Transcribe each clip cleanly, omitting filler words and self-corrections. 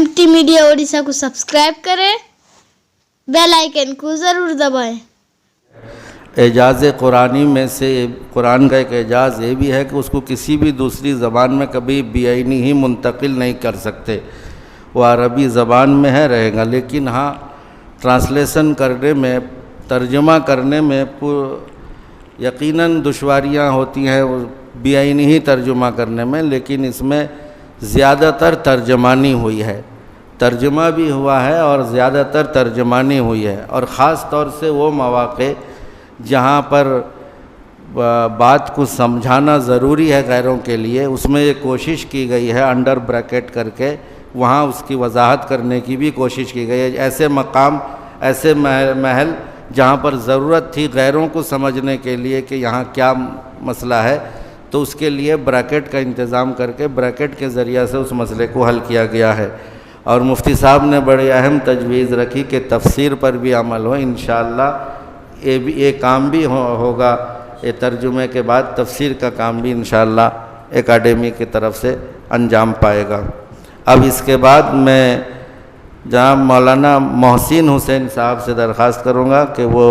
MT media Odisha को subscribe करें, bell icon को ज़रूर दबाएं। एजाज़ क़ुरानी में से कुरान का एक एजाज़ ये भी है कि उसको किसी भी दूसरी ज़बान में कभी बेआईनी ही मुंतकिल नहीं कर सकते। वो अरबी ज़बान में है रहेगा, लेकिन हाँ ट्रांसलेशन करने में, तर्जमा करने में यकीनन दुश्वारियाँ होती हैं बेआईनी ही तर्जुमा करने में, लेकिन इसमें ज़्यादातर तर्जमानी हुई है, तर्जमा भी हुआ है और ज़्यादातर तर्जमानी हुई है। और ख़ास तौर से वो मौक़े जहाँ पर बात को समझाना ज़रूरी है गैरों के लिए, उसमें ये कोशिश की गई है अंडर ब्रैकेट करके, वहाँ उसकी वजाहत करने की भी कोशिश की गई है। ऐसे मकाम, ऐसे महल जहाँ पर ज़रूरत थी गैरों को समझने के लिए कि यहाँ क्या मसला है, तो उसके लिए ब्रैकेट का इंतज़ाम करके ब्रैकेट के ज़रिए से उस मसले को हल किया गया है। और मुफ्ती साहब ने बड़ी अहम तजवीज़ रखी कि तफसीर पर भी अमल हो। इंशाअल्लाह ये काम भी होगा, ये तर्जुमे के बाद तफसीर का काम भी इंशाअल्लाह एकेडमी की तरफ से अंजाम पाएगा। अब इसके बाद मैं जनाब मौलाना मोहसिन हुसैन साहब से दरख्वास्त करूँगा कि वो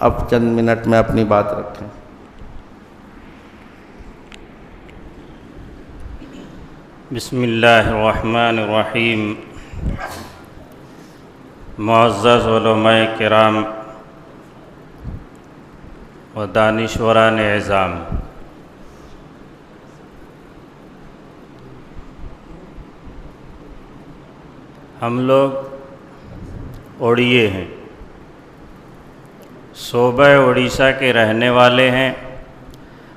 अब चंद मिनट में अपनी बात रखें। बिस्मिल्लाहिर्रहमानिर्रहीम। मुअज़्ज़ज़ उलमाए किराम व दानिशवरान एज़ाम, हम लोग ओड़िए हैं, सूबा उड़ीसा के रहने वाले हैं,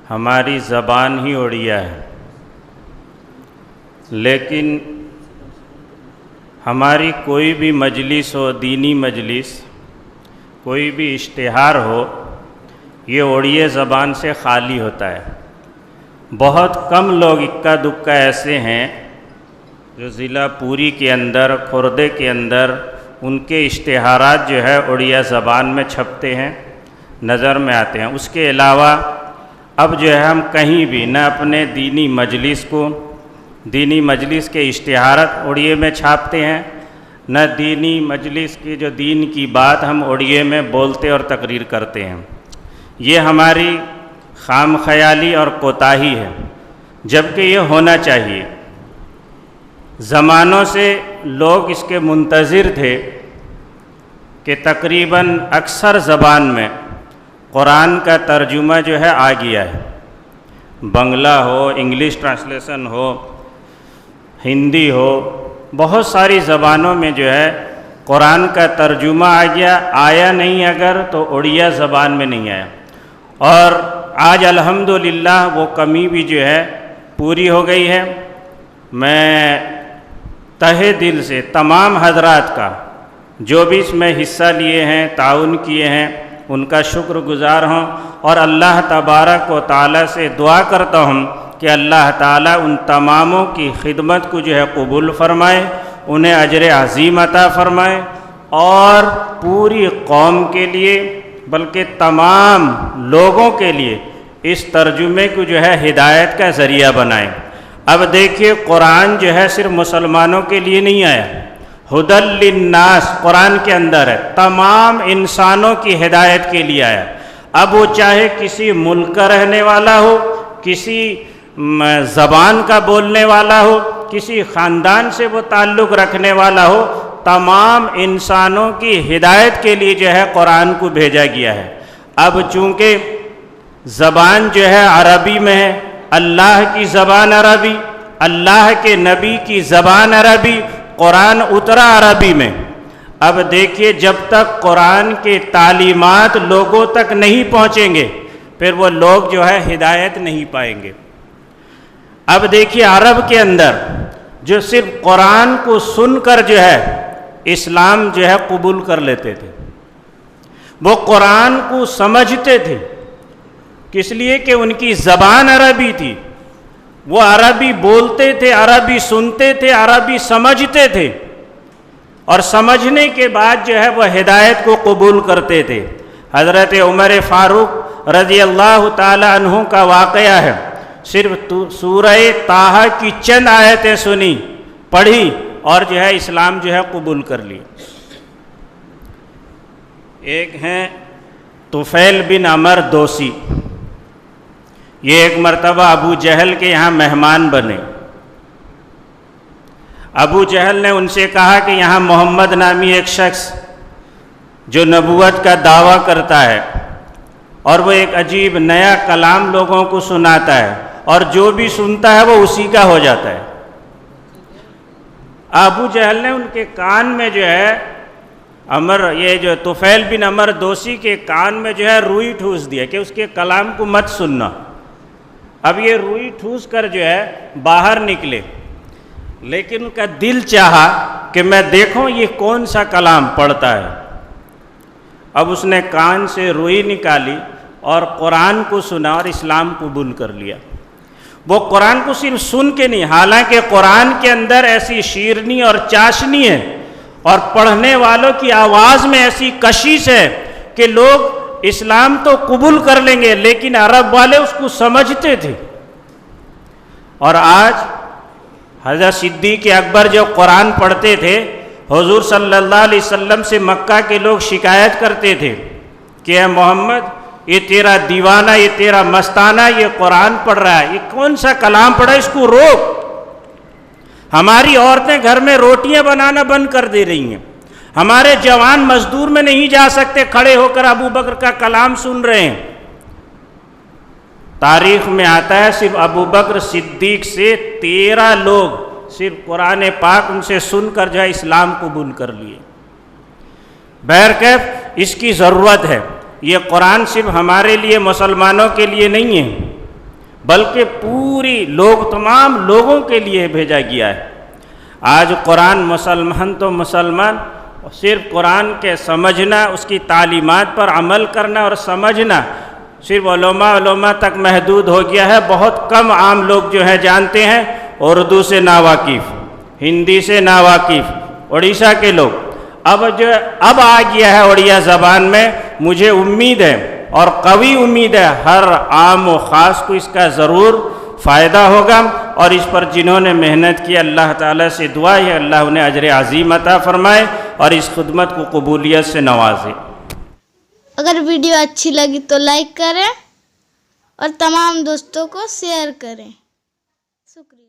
हमारी ज़बान ही ओड़िया है, लेकिन हमारी कोई भी मजलिस हो, दीनी मजलिस, कोई भी इश्तिहार हो, ये ओड़िया ज़बान से ख़ाली होता है। बहुत कम लोग इक्का दुक्का ऐसे हैं जो ज़िला पूरी के अंदर, खुर्दे के अंदर उनके इश्तिहारात जो है ओड़िया ज़बान में छपते हैं, नज़र में आते हैं। उसके अलावा अब जो है हम कहीं भी न अपने दीनी मजलिस को, दीनी मजलिस के इश्तिहारात ओड़िए में छापते हैं, न दीनी मजलिस की जो दीन की बात हम ओड़िए में बोलते और तकरीर करते हैं। ये हमारी खाम ख़याली और कोताही है, जबकि ये होना चाहिए। ज़मानों से लोग इसके मुंतज़िर थे कि तकरीबन अक्सर ज़बान में कुरान का तर्जुमा जो है आ गया है, बंगला हो, इंग्लिश ट्रांसलेशन हो, हिंदी हो, बहुत सारी ज़बानों में जो है कुरान का तर्जुमा आ गया। आया नहीं अगर तो उड़िया ज़बान में नहीं आया, और आज अल्हम्दुलिल्लाह वो कमी भी जो है पूरी हो गई है। मैं तहे दिल से तमाम हजरात का, जो भी इसमें हिस्सा लिए हैं, ताउन किए हैं, उनका शुक्रगुज़ार हूँ और अल्लाह तबारक व तआला से दुआ करता हूँ कि अल्लाह ताला उन तमामों की खिदमत को जो है कबूल फ़रमाए, उन्हें अजर अज़ीम अता फ़रमाए और पूरी कौम के लिए, बल्कि तमाम लोगों के लिए इस तर्जुमे को जो है हिदायत का ज़रिया बनाए। अब देखिए, कुरान जो है सिर्फ मुसलमानों के लिए नहीं आया, हुदल लिन्नास कुरान के अंदर है, तमाम इंसानों की हिदायत के लिए आया। अब वो चाहे किसी मुल्क का रहने वाला हो, किसी ज़बान का बोलने वाला हो, किसी ख़ानदान से वो ताल्लुक़ रखने वाला हो, तमाम इंसानों की हिदायत के लिए जो है कुरान को भेजा गया है। अब चूँकि ज़बान जो है अरबी में है, अल्लाह की ज़बान अरबी, अल्लाह के नबी की ज़बान अरबी, कुरान उतरा अरबी में। अब देखिए, जब तक कुरान के तालीमात लोगों तक नहीं पहुँचेंगे, फिर वो लोग जो है हिदायत नहीं पाएंगे। अब देखिए, अरब के अंदर जो सिर्फ कुरान को सुनकर जो है इस्लाम जो है कबूल कर लेते थे, वो कुरान को समझते थे, किस लिए कि उनकी ज़बान अरबी थी, वो अरबी बोलते थे, अरबी सुनते थे, अरबी समझते थे, और समझने के बाद जो है वह हिदायत को कबूल करते थे। हज़रत उमर फ़ारूक रज़ी अल्लाह ताला अन्हु का वाक़या है, सिर्फ सूरह ताहा की चंद आयतें सुनी, पढ़ी اور جو ہے اسلام جو ہے قبول کر لی۔ ایک ہیں طفیل بن عمر دوسی، یہ ایک مرتبہ ابو جہل کے یہاں مہمان بنے۔ ابو جہل نے ان سے کہا کہ یہاں محمد نامی ایک شخص جو نبوت کا دعویٰ کرتا ہے اور وہ ایک عجیب نیا کلام لوگوں کو سناتا ہے، اور جو بھی سنتا ہے وہ اسی کا ہو جاتا ہے۔ ابو جہل نے ان کے کان میں جو ہے یہ جو طفیل بن عمر دوسی کے کان میں جو ہے روئی ٹھوس دیا کہ اس کے کلام کو مت سننا۔ اب یہ روئی ٹھوس کر جو ہے باہر نکلے، لیکن ان کا دل چاہا کہ میں دیکھوں یہ کون سا کلام پڑھتا ہے۔ اب اس نے کان سے روئی نکالی اور قرآن کو سنا اور اسلام قبول کر لیا۔ وہ قرآن کو صرف سن کے نہیں، حالانکہ قرآن کے اندر ایسی شیرنی اور چاشنی ہے اور پڑھنے والوں کی آواز میں ایسی کشش ہے کہ لوگ اسلام تو قبول کر لیں گے، لیکن عرب والے اس کو سمجھتے تھے۔ اور آج حضرت صدیق اکبر جو قرآن پڑھتے تھے، حضور صلی اللہ علیہ وسلم سے مکہ کے لوگ شکایت کرتے تھے کہ اے محمد، یہ تیرا دیوانہ، یہ تیرا مستانہ یہ قرآن پڑھ رہا ہے، یہ کون سا کلام پڑھا ہے، اس کو روک۔ ہماری عورتیں گھر میں روٹیاں بنانا بند کر دے رہی ہیں، ہمارے جوان مزدور میں نہیں جا سکتے، کھڑے ہو کر ابو بکر کا کلام سن رہے ہیں۔ تاریخ میں آتا ہے صرف ابو بکر صدیق سے 13 لوگ صرف قرآن پاک ان سے سن کر جو ہے اسلام قبول کر لیے۔ بہرکیف اس کی ضرورت ہے، یہ قرآن صرف ہمارے لیے مسلمانوں کے لیے نہیں ہے، بلکہ پوری تمام لوگوں کے لیے بھیجا گیا ہے۔ آج قرآن مسلمان تو مسلمان، صرف قرآن کے سمجھنا، اس کی تعلیمات پر عمل کرنا اور سمجھنا صرف علماء تک محدود ہو گیا ہے۔ بہت کم عام لوگ جو ہے جانتے ہیں، اردو سے ناواقف، ہندی سے ناواقف، اڑیسہ کے لوگ اب آ گیا ہے اڑیا زبان میں۔ مجھے امید ہے اور قوی امید ہے ہر عام و خاص کو اس کا ضرور فائدہ ہوگا، اور اس پر جنہوں نے محنت کی اللہ تعالیٰ سے دعا ہے اللہ انہیں اجر عظیم عطا فرمائے اور اس خدمت کو قبولیت سے نوازے۔ اگر ویڈیو اچھی لگی تو لائک کریں اور تمام دوستوں کو شیئر کریں۔ شکریہ۔